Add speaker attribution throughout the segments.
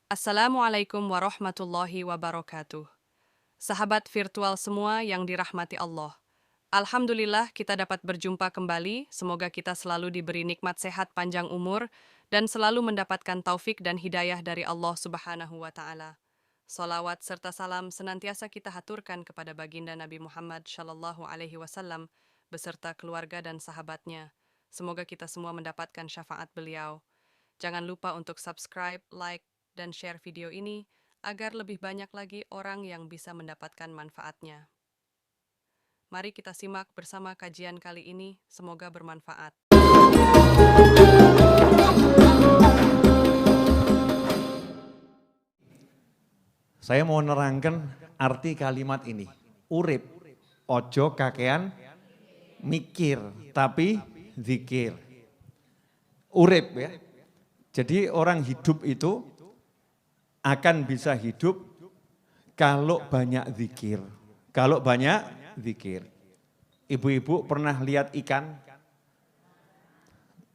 Speaker 1: Assalamualaikum warahmatullahi wabarakatuh. Sahabat virtual semua yang dirahmati Allah. Alhamdulillah kita dapat berjumpa kembali, semoga kita selalu diberi nikmat sehat panjang umur dan selalu mendapatkan taufik dan hidayah dari Allah Subhanahu wa Ta'ala. Salawat serta salam senantiasa kita haturkan kepada baginda Nabi Muhammad Shallallahu Alaihi Wasallam beserta keluarga dan sahabatnya. Semoga kita semua mendapatkan syafaat beliau. Jangan lupa untuk subscribe, like, dan share video ini agar lebih banyak lagi orang yang bisa mendapatkan manfaatnya. Mari kita simak bersama kajian kali ini, semoga bermanfaat.
Speaker 2: Saya mau nerangkan arti kalimat ini. Urip, ojo kakean mikir, tapi zikir. Urip ya. Jadi orang hidup itu akan bisa hidup kalau banyak zikir. Kalau banyak zikir. Ibu-ibu pernah lihat ikan?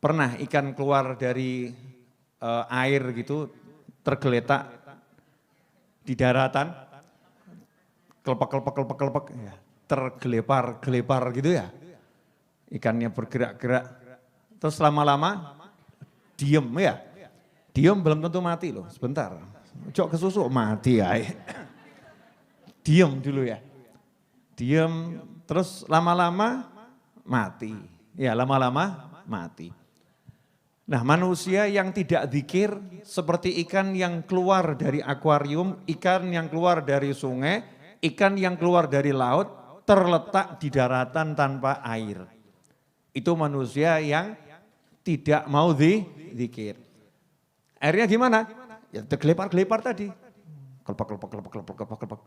Speaker 2: Pernah ikan keluar dari air gitu, tergeletak di daratan, kelepek, ya, tergelepar gitu ya. Ikannya bergerak-gerak, terus lama-lama diem ya. Diem belum tentu mati loh, sebentar. Cok kesusuk mati ya. Diem dulu ya. Diem terus lama-lama mati. Ya lama-lama mati. Nah manusia yang tidak zikir seperti ikan yang keluar dari akuarium, ikan yang keluar dari sungai, ikan yang keluar dari laut, terletak di daratan tanpa air. Itu manusia yang tidak mau zikir. Akhirnya gimana? Ya tergelepar-gelepar tadi. Kelepek.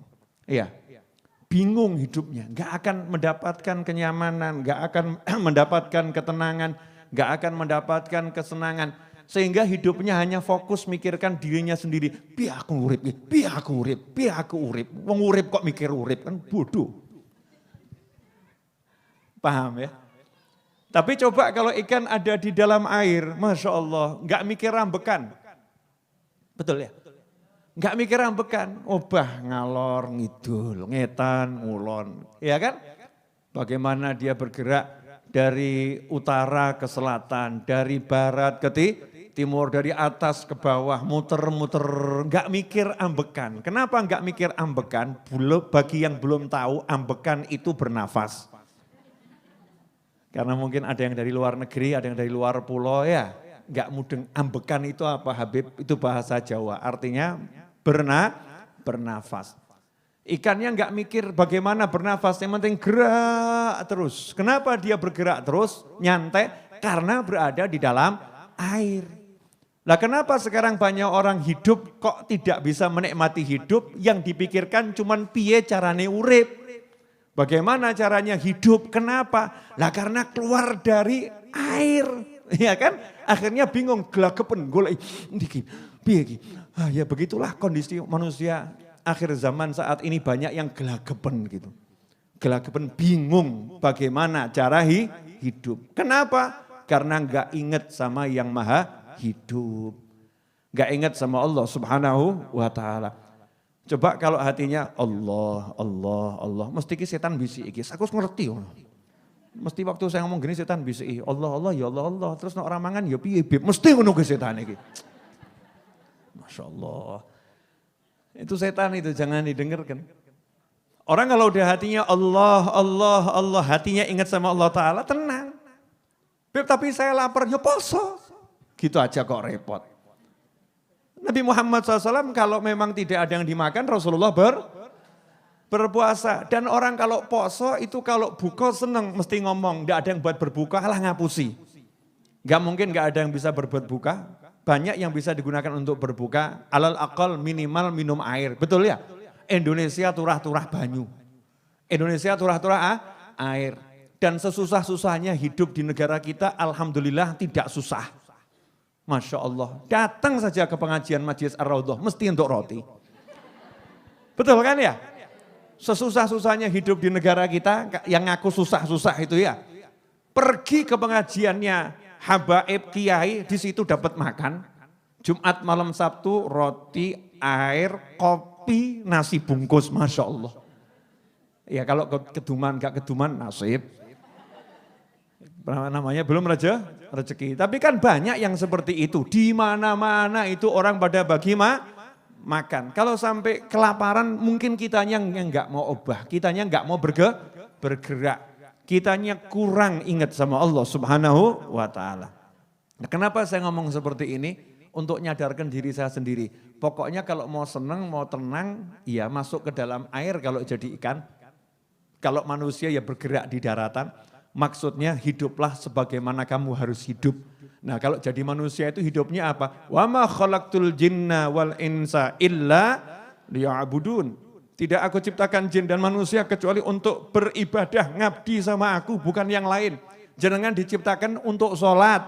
Speaker 2: Iya. Bingung hidupnya, gak akan mendapatkan kenyamanan, gak akan mendapatkan ketenangan, gak akan mendapatkan kesenangan. Sehingga hidupnya hanya fokus mikirkan dirinya sendiri. Biar aku urip. Wong urip kok mikir urip, kan bodoh. Paham ya? Tapi coba kalau ikan ada di dalam air, Masya Allah, gak mikir rambekan. Betul ya? Gak mikir rambekan, obah ngalor, ngidul, ngetan, ngulon. Ya kan? Bagaimana dia bergerak dari utara ke selatan, dari barat ke timur, dari atas ke bawah, muter-muter, gak mikir ambekan. Kenapa gak mikir ambekan? Bagi yang belum tahu, ambekan itu bernafas. Karena mungkin ada yang dari luar negeri, ada yang dari luar pulau ya. Gak mudeng, ambekan itu apa Habib? Itu bahasa Jawa, artinya bernafas. Ikannya nggak mikir bagaimana bernafas, yang penting gerak terus. Kenapa dia bergerak terus, nyantai? Karena berada di dalam air. Lah kenapa sekarang banyak orang hidup kok tidak bisa menikmati hidup, yang dipikirkan cuman piye carane urip. Bagaimana caranya hidup, kenapa? Lah karena keluar dari air, ya kan? Akhirnya bingung, gelagepen, golek iki piye iki. Ya begitulah kondisi manusia akhir zaman saat ini, banyak yang gelagepen gitu. Gelagepen, bingung bagaimana cara hidup. Kenapa? Karena enggak ingat sama yang maha hidup. Enggak ingat sama Allah Subhanahu wa Ta'ala. Coba kalau hatinya Allah, mesti ki setan bisik iki. Aku ngerti. Mesti waktu saya ngomong gini setan bisik, Allah, ya Allah. Terus nek orang mangan ya piye bib, mesti ngono ke setan iki. Masya Allah. Itu setan itu, jangan didengarkan. Orang kalau udah hatinya Allah, hatinya ingat sama Allah Ta'ala, tenang. Beb tapi saya lapar, ya poso. Gitu aja kok repot. Nabi Muhammad SAW kalau memang tidak ada yang dimakan, Rasulullah berpuasa. Dan orang kalau poso itu kalau buka seneng, mesti ngomong, tidak ada yang buat berbuka, alah ngapusi. Gak mungkin gak ada yang bisa berbuat buka. Banyak yang bisa digunakan untuk berbuka, alal aqal minimal minum air. Betul ya? Indonesia turah-turah banyu. Indonesia turah-turah air. Dan sesusah-susahnya hidup di negara kita, alhamdulillah tidak susah. Masya Allah. Datang saja ke pengajian Majelis Ar-Raudhah, mesti untuk roti. Betul kan ya? Sesusah-susahnya hidup di negara kita, yang ngaku susah-susah itu ya. Pergi ke pengajiannya habaib kiai, di situ dapat makan. Jumat malam Sabtu, roti, air, kopi, nasi bungkus, Masya Allah. Ya kalau keduman, gak keduman, nasib. Namanya belum rezeki. Tapi kan banyak yang seperti itu. Di mana-mana itu orang pada bagi makan. Kalau sampai kelaparan mungkin kitanya yang nggak mau obah. Kitanya nggak mau bergerak. Kitanya kurang ingat sama Allah Subhanahu wa ta'ala. Nah, kenapa saya ngomong seperti ini? Untuk nyadarkan diri saya sendiri. Pokoknya kalau mau senang, mau tenang, ya masuk ke dalam air kalau jadi ikan. Kalau manusia ya bergerak di daratan. Maksudnya hiduplah sebagaimana kamu harus hidup. Nah kalau jadi manusia itu hidupnya apa? Wa ma khalaqtul jinna wal insa illa liya'budun. Tidak aku ciptakan jin dan manusia kecuali untuk beribadah, ngabdi sama aku, bukan yang lain. Jenengan diciptakan untuk sholat,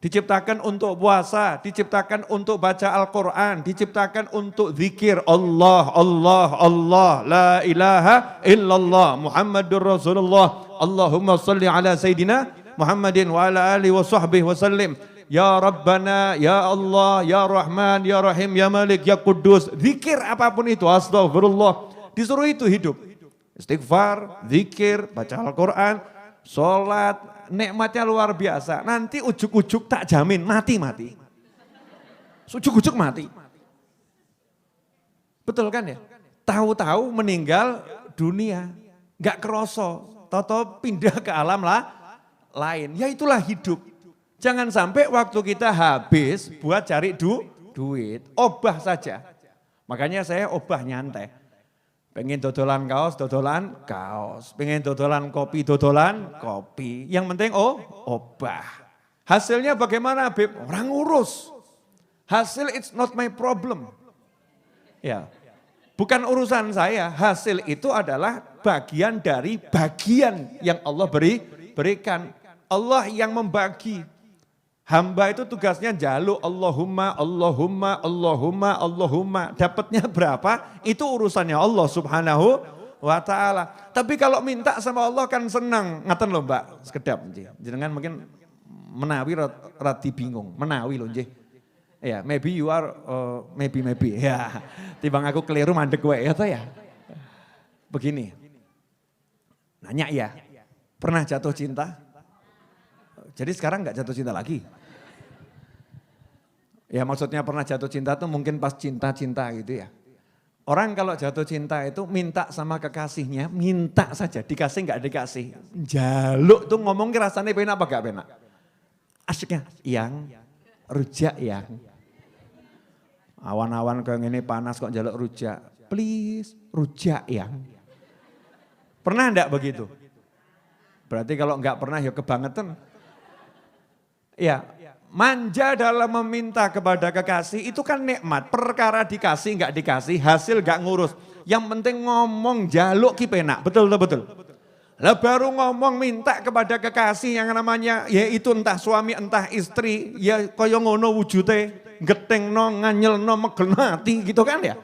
Speaker 2: diciptakan untuk puasa, diciptakan untuk baca Al-Quran, diciptakan untuk zikir Allah, Allah, Allah, la ilaha illallah, Muhammadur Rasulullah. Allahumma salli ala Sayyidina Muhammadin wa ala alihi wa sahbihi wa sallim. Ya Rabbana, Ya Allah, Ya Rahman, Ya Rahim, Ya Malik, Ya Kudus. Zikir apapun itu, astagfirullah. Disuruh itu hidup. Istighfar, zikir, baca Al-Quran, sholat, nikmatnya luar biasa. Nanti ujuk-ujuk tak jamin, mati-mati. Ujuk-ujuk mati. Betul kan ya? Tahu-tahu meninggal dunia. Gak kerosok. Toto pindah ke alam lain. Ya itulah hidup. Jangan sampai waktu kita habis buat cari duit. Obah saja. Makanya saya obah nyantai. Pengen dodolan kaos, dodolan kaos. Pengen dodolan kopi, dodolan kopi. Yang penting obah. Hasilnya bagaimana Beb? Orang urus. Hasil it's not my problem. Ya. Bukan urusan saya, hasil itu adalah bagian dari bagian yang Allah berikan. Allah yang membagi. Hamba itu tugasnya jaluk Allahumma, Allahumma, Allahumma, Allahumma. Dapatnya berapa? Itu urusannya Allah Subhanahu wa ta'ala. Tapi kalau minta sama Allah kan senang. Ngaten loh Mbak, sekedap. Jangan mungkin menawi rati bingung. Menawi loh nggih. Ya, maybe you are, maybe. Ya, timbang aku keliru mandek gue ya toh ya. Begini, nanya ya, pernah jatuh cinta? Jadi sekarang gak jatuh cinta lagi? Ya maksudnya pernah jatuh cinta tuh mungkin pas cinta-cinta gitu ya. Orang kalau jatuh cinta itu minta sama kekasihnya, minta saja, dikasih gak dikasih. Jaluk tuh ngomong rasanya penak apa gak penak? Asyiknya, yang, rujak yang. Awan-awan kayak gini panas kok jaluk rujak. Please, rujak yang. Pernah enggak begitu? Berarti kalau enggak pernah ya kebangetan. Ya, manja dalam meminta kepada kekasih itu kan nikmat. Perkara dikasih enggak dikasih, hasil enggak ngurus. Yang penting ngomong jaluk ki penak, betul. Lah baru ngomong minta kepada kekasih yang namanya yaitu entah suami entah istri, ya kaya ngono wujute. Geteng no, nganyel no, megel mati gitu kan ya.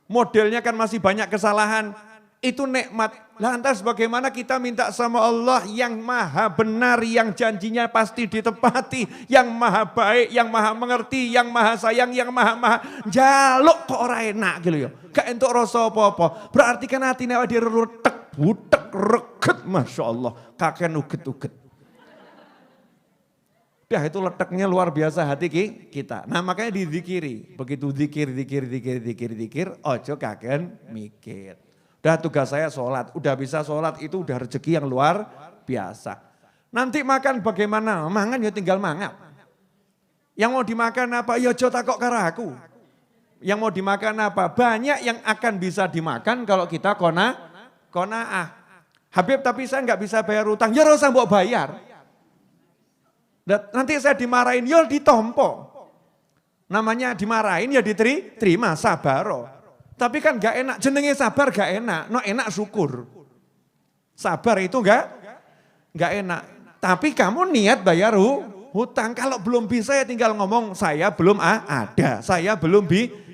Speaker 2: Modelnya kan masih banyak kesalahan. Itu nikmat. Lantas bagaimana kita minta sama Allah yang maha benar, yang janjinya pasti ditepati, yang maha baik, yang maha mengerti, yang maha sayang, yang maha jaluk kok ora enak gitu ya. Gak entuk rasa apa-apa. Berarti kan hatine awake dhewe retek, butek, reget, Masya Allah. Kakean uget-uget. Dah itu letaknya luar biasa hati kita. Nah makanya dizikiri. Begitu zikir, ojo kaken mikir. Udah tugas saya sholat, udah bisa sholat itu udah rezeki yang luar biasa. Nanti makan bagaimana? Mangan ya tinggal mangap. Yang mau dimakan apa? Ya ojo takok karo aku. Yang mau dimakan apa? Banyak yang akan bisa dimakan kalau kita konaah. Habib tapi saya nggak bisa bayar utang, ya harus mbok bayar. Nanti saya dimarahin, ya ditompo. Namanya dimarahin ya diterima, sabaro. Tapi kan gak enak, jenenge sabar gak enak, no enak syukur. Sabar itu gak enak. Tapi kamu niat bayar hutang, kalau belum bisa ya tinggal ngomong saya belum ada, saya belum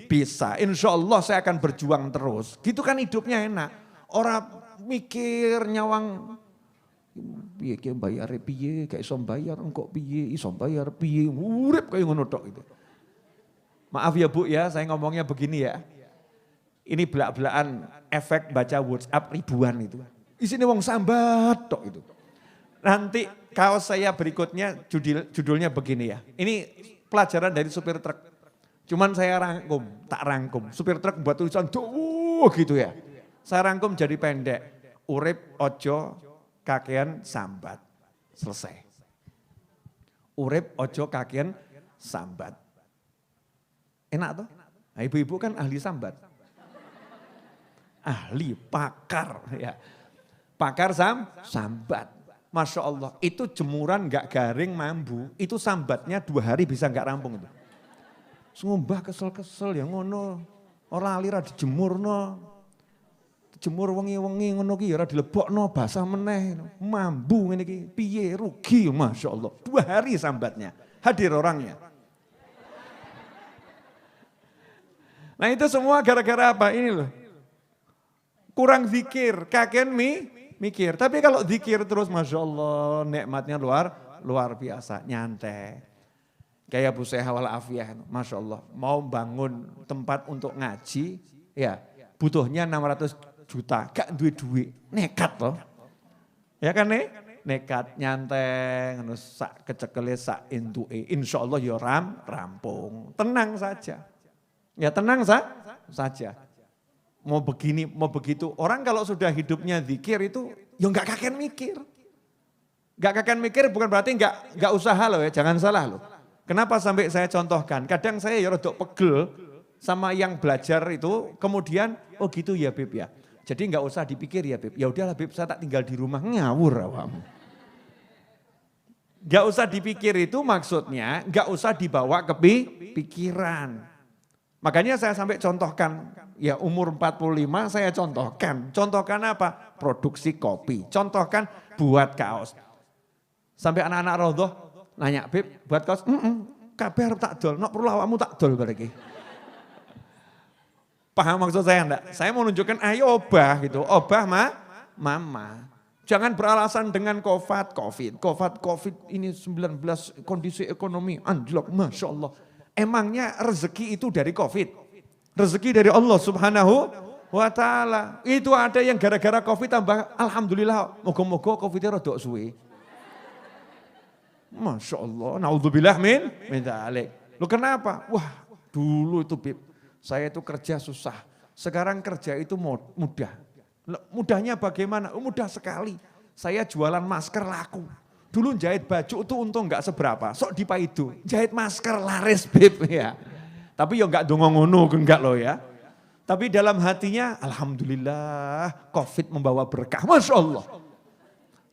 Speaker 2: bisa. Insya Allah saya akan berjuang terus. Gitu kan hidupnya enak. Orang mikir nyawang, piye ki bayare piye, gak iso bayar engko piye, iso bayar piye, urip kaya ngono tok itu. Maaf ya Bu ya, saya ngomongnya begini ya. Ini belak-belakan efek baca WhatsApp ribuan itu. Isinya wong sambat tok itu. Nanti kaos saya berikutnya judulnya begini ya. Ini pelajaran dari supir truk. Cuman saya tak rangkum. Supir truk buat tulisan gitu ya. Saya rangkum jadi pendek. Urip ojo kakean sambat. Selesai. Urip ojo kakean sambat. Enak toh? Nah, ibu-ibu kan ahli sambat. Ahli, pakar ya. Pakar sambat. Masya Allah, itu jemuran gak garing mambu, itu sambatnya 2 hari bisa gak rampung itu. Ngumbah kesel-kesel ya ngono, ora alira dijemurno. Jemur wengi-wengi ngono ki ora dilebokno basah meneh. Mambu ngene iki piye rugi Masya Allah. 2 hari sambatnya, hadir orangnya. Nah itu semua gara-gara apa? Ini loh. Kurang zikir, kakean mikir. Tapi kalau zikir terus Masya Allah nikmatnya luar biasa, nyantai. Kayak Bu Seha wal Afiyah, Masya Allah. Mau bangun tempat untuk ngaji, ya butuhnya 600 juta, gak duit, nekat loh. Ya kan nekat, nyantai, sak kecekele, sak intue. Insya Allah ya rampung, tenang saja. Ya tenang saja. Mau begini, mau begitu. Orang kalau sudah hidupnya zikir itu, ya gak kakean mikir. Gak kakean mikir bukan berarti gak usaha loh ya, jangan salah loh. Kenapa sampai saya contohkan? Kadang saya ya rodok pegel sama yang belajar itu, kemudian oh gitu ya Beb ya. Jadi gak usah dipikir ya Beb. Ya udahlah Beb, saya tak tinggal di rumah, ngawur awamu. Gak usah dipikir itu maksudnya gak usah dibawa ke pikiran. Makanya saya sampai contohkan, ya umur 45 saya contohkan. Contohkan apa? Produksi kopi. Contohkan buat kaos. Sampai anak-anak rodoh nanya, Beb buat kaos? Kabeh arep tak dol, nok perlu awakmu tak dol bareki. Paham maksud saya enggak? Saya mau nunjukkan ayo obah gitu, obah mama. Jangan beralasan dengan COVID ini 19 kondisi ekonomi anjlok, Masya Allah. Emangnya rezeki itu dari COVID? Rezeki dari Allah Subhanahu wa ta'ala. Itu ada yang gara-gara COVID tambah, alhamdulillah, moga-moga COVID-nya rodok suwe. Masya Allah, naudzubillah min dzalik. Lu kenapa? Wah dulu itu Bib, saya itu kerja susah. Sekarang kerja itu mudah. Mudahnya bagaimana? Mudah sekali. Saya jualan masker laku. Dulu jahit baju itu untung enggak seberapa, sok dipaidu. Jahit masker laris Bib ya. Tapi ya enggak dongo ngono, enggak loh ya. Tapi dalam hatinya, alhamdulillah COVID membawa berkah, Masya Allah.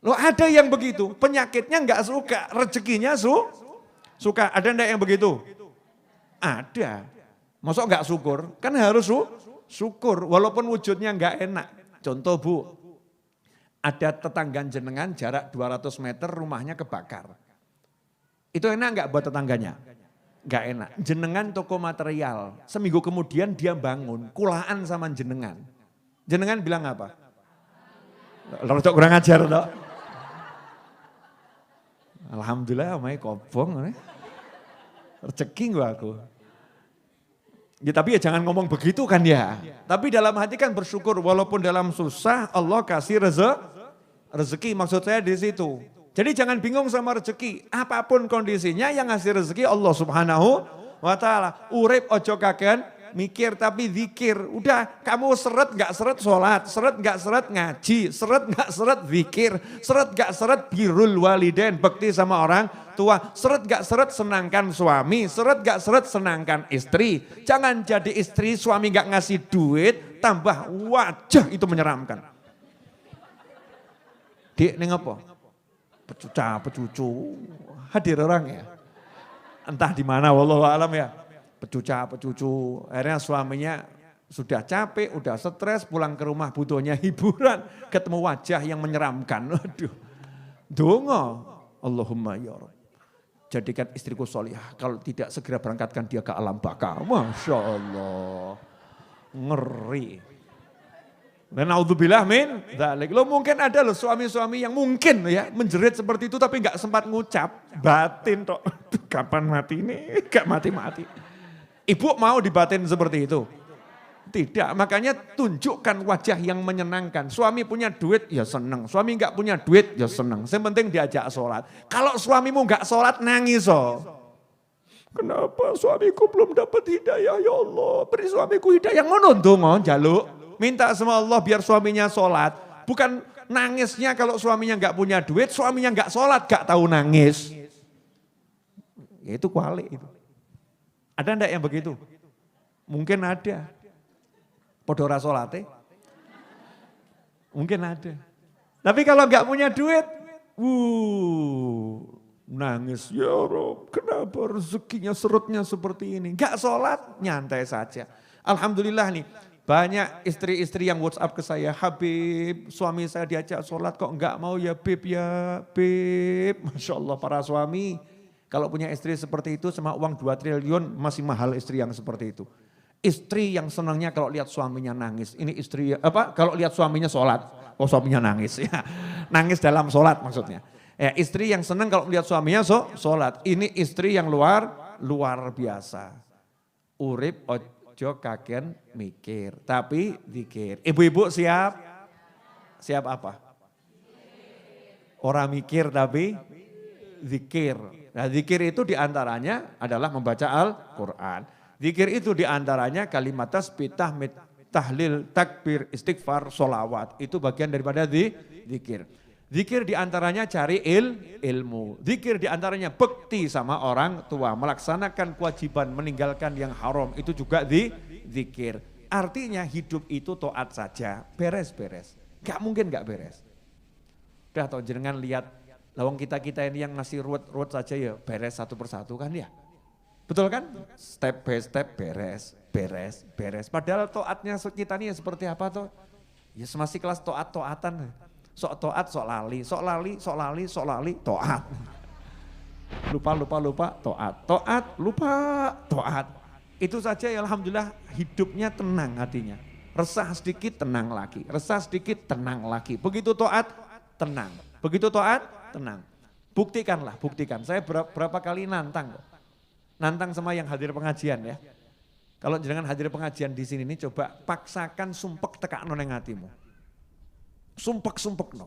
Speaker 2: Loh ada yang begitu, penyakitnya enggak suka, rezekinya suka. Ada enggak yang begitu? Ada. Masuk enggak syukur? Kan harus syukur, walaupun wujudnya enggak enak. Contoh Bu, ada tetangga jenengan jarak 200 meter rumahnya kebakar. Itu enak enggak buat tetangganya? Enggak enak. Jenengan toko material, seminggu kemudian dia bangun, kulaan sama jenengan. Jenengan bilang apa? Rodok kurang ajar toh. Alhamdulillah omai kobong. Rezeki gua aku. Ya tapi ya jangan ngomong begitu kan ya. Tapi dalam hati kan bersyukur walaupun dalam susah Allah kasih rezeki. Maksud saya di situ. Jadi jangan bingung sama rezeki. Apapun kondisinya yang ngasih rezeki Allah Subhanahu wa ta'ala. Urip ojo kakean mikir tapi zikir. Udah kamu seret gak seret sholat, seret gak seret ngaji, seret gak seret zikir, seret gak seret birrul walidain, bekti sama orang tua, seret gak seret senangkan suami, seret gak seret senangkan istri. Jangan jadi istri suami gak ngasih duit, tambah wajah itu menyeramkan. Dik ini apa? Pecucu, hadir orang ya. Entah di mana wallahu alam ya. Pecucu, akhirnya suaminya sudah capek, udah stres, pulang ke rumah butuhnya hiburan, ketemu wajah yang menyeramkan. Aduh, dongo, Allahumma ya Rabb. Jadikan istriku solihah, kalau tidak segera berangkatkan dia ke alam baka. Masya Allah, ngeri. Dan naudzubillah min dzalik. Lo mungkin ada loh suami-suami yang mungkin ya menjerit seperti itu tapi nggak sempat ngucap, batin toh. Kapan mati ini? Gak mati-mati. Ibu mau dibatin seperti itu? Tidak, makanya tunjukkan wajah yang menyenangkan. Suami punya duit, ya seneng. Suami enggak punya duit, ya seneng. Yang penting diajak sholat. Kalau suamimu enggak sholat, nangis. Kenapa suamiku belum dapat hidayah, ya Allah. Beri suamiku hidayah, ngono ndonga njaluk. Minta sama Allah biar suaminya sholat. Bukan nangisnya kalau suaminya enggak punya duit, suaminya enggak sholat, enggak tahu nangis. Ya itu kuali itu. Ada enggak yang begitu? Mungkin ada. Podora solate. Mungkin ada. Tapi kalau enggak punya duit, nangis. Ya Rob, kenapa rezekinya serutnya seperti ini? Enggak sholat, nyantai saja. Alhamdulillah nih, banyak istri-istri yang WhatsApp ke saya, Habib, suami saya diajak sholat kok enggak mau ya Beb ya, Beb. Masya Allah para suami, kalau punya istri seperti itu sama uang 2 triliun masih mahal istri yang seperti itu. Istri yang senangnya kalau lihat suaminya nangis. Ini istri kalau lihat suaminya sholat. Oh suaminya nangis ya. Nangis dalam sholat maksudnya. Ya, istri yang senang kalau lihat suaminya sholat. Ini istri yang luar biasa. Urip ojo kagen mikir. Tapi dikir. Ibu-ibu siap? Siap apa? Orang mikir tapi zikir. Nah zikir itu diantaranya adalah membaca Al-Quran. Zikir itu diantaranya kalimat tasbih, tahmid, tahlil, takbir, istighfar, sholawat. Itu bagian daripada zikir. Zikir diantaranya cari ilmu. Zikir diantaranya bekti sama orang tua. Melaksanakan kewajiban, meninggalkan yang haram. Itu juga zikir. Artinya hidup itu taat saja, beres-beres. Gak mungkin gak beres. Udah tau jenengan lihat, lawang kita-kita ini yang ngasih ruwet saja ya beres satu persatu kan ya. Betul kan? Step by step beres. Padahal toatnya kita ini seperti apa toh? Ya masih kelas toatan. Sok toat, sok lali, toat. Lupa, toat, lupa, toat. Itu saja ya alhamdulillah hidupnya tenang hatinya. Resah sedikit, tenang lagi. Resah sedikit, tenang lagi. Begitu toat, tenang. Begitu toat, tenang. Buktikan. Saya berapa kali nantang kok. Nantang sama yang hadir pengajian ya. Kalau jangan hadir pengajian di sini nih coba paksakan sumpek tekakno nang hatimu. Sumpek no.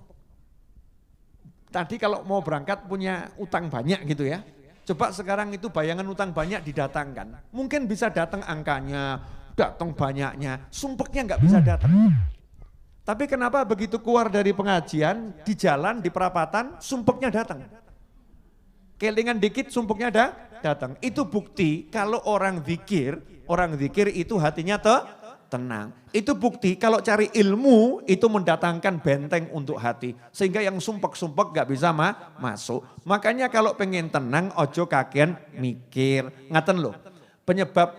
Speaker 2: Tadi kalau mau berangkat punya utang banyak gitu ya. Coba sekarang itu bayangan utang banyak didatangkan. Mungkin bisa datang angkanya, datang banyaknya, sumpeknya nggak bisa datang. Tapi kenapa begitu keluar dari pengajian, di jalan, di perapatan, sumpeknya datang. Kelingan dikit sumpeknya datang. Itu bukti kalau orang zikir itu hatinya tenang. Itu bukti kalau cari ilmu itu mendatangkan benteng untuk hati. Sehingga yang sumpek-sumpek gak bisa masuk. Makanya kalau pengen tenang ojo kagen mikir. Ngaten loh,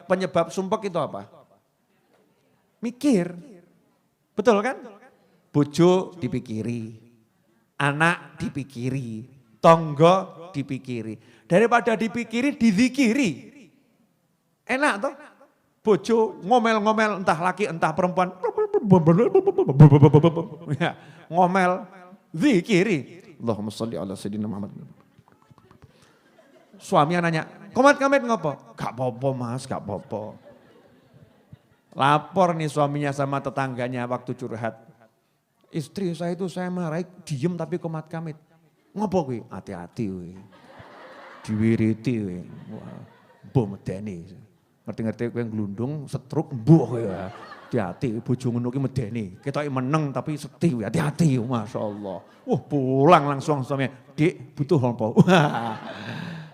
Speaker 2: penyebab sumpek itu apa? Mikir. Betul kan? Bojo dipikiri, anak dipikiri, tonggo dipikiri. Daripada dipikiri, dizikiri. Enak toh? Bojo ngomel-ngomel entah laki entah perempuan. Ya, ngomel, zikiri. Allahumma sholli ala sayyidina Muhammad. Suami nanya, komat ngopo? Gak apa-apa mas, gak apa-apa. Lapor nih suaminya sama tetangganya waktu curhat. Istri saya itu saya marahi, diem tapi komat kamit. Ngopo kuwi? Hati-hati kuwi. Diwiriti kuwi. Mbok medeni. Ngerti-ngerti kowe glundung, setruk mbuh kowe ya. Hati-hati bojo ngono ki medeni. Ketoke meneng tapi sekti kuwi. Hati-hati masyaallah. Pulang langsung suaminya. Dik, butuh apa?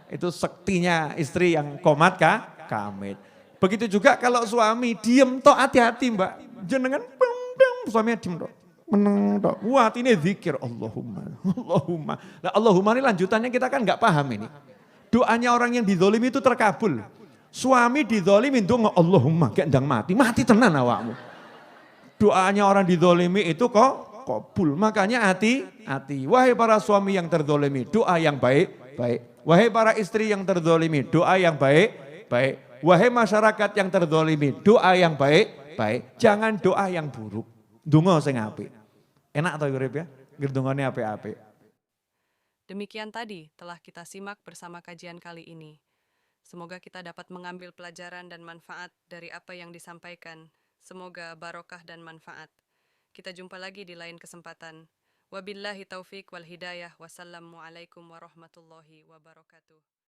Speaker 2: Itu sektinya istri yang komat kamit. Begitu juga kalau suami diem tok hati-hati Mbak. Jenengan suaminya diem tok. Meneng tok. Wah, ini zikir Allahumma. Nah, Allahumma ini lanjutannya kita kan enggak paham ini. Doanya orang yang dizolimi itu terkabul. Suami dizolimi doa Allahumma kayak ndang mati tenan awakmu. Doanya orang dizolimi itu kok kabul. Makanya hati-hati. Wahai para suami yang terzolimi, doa yang baik-baik. Wahai para istri yang terzolimi, doa yang baik-baik. Wahai masyarakat yang terzolimi, doa yang baik-baik. Jangan doa yang buruk. Donga sing apik. Enak atau urip ya? Gendongane apik-apik.
Speaker 1: Demikian tadi telah kita simak bersama kajian kali ini. Semoga kita dapat mengambil pelajaran dan manfaat dari apa yang disampaikan. Semoga barokah dan manfaat. Kita jumpa lagi di lain kesempatan. Wabillahi taufik wal hidayah. Wassalamualaikum warahmatullahi wabarakatuh.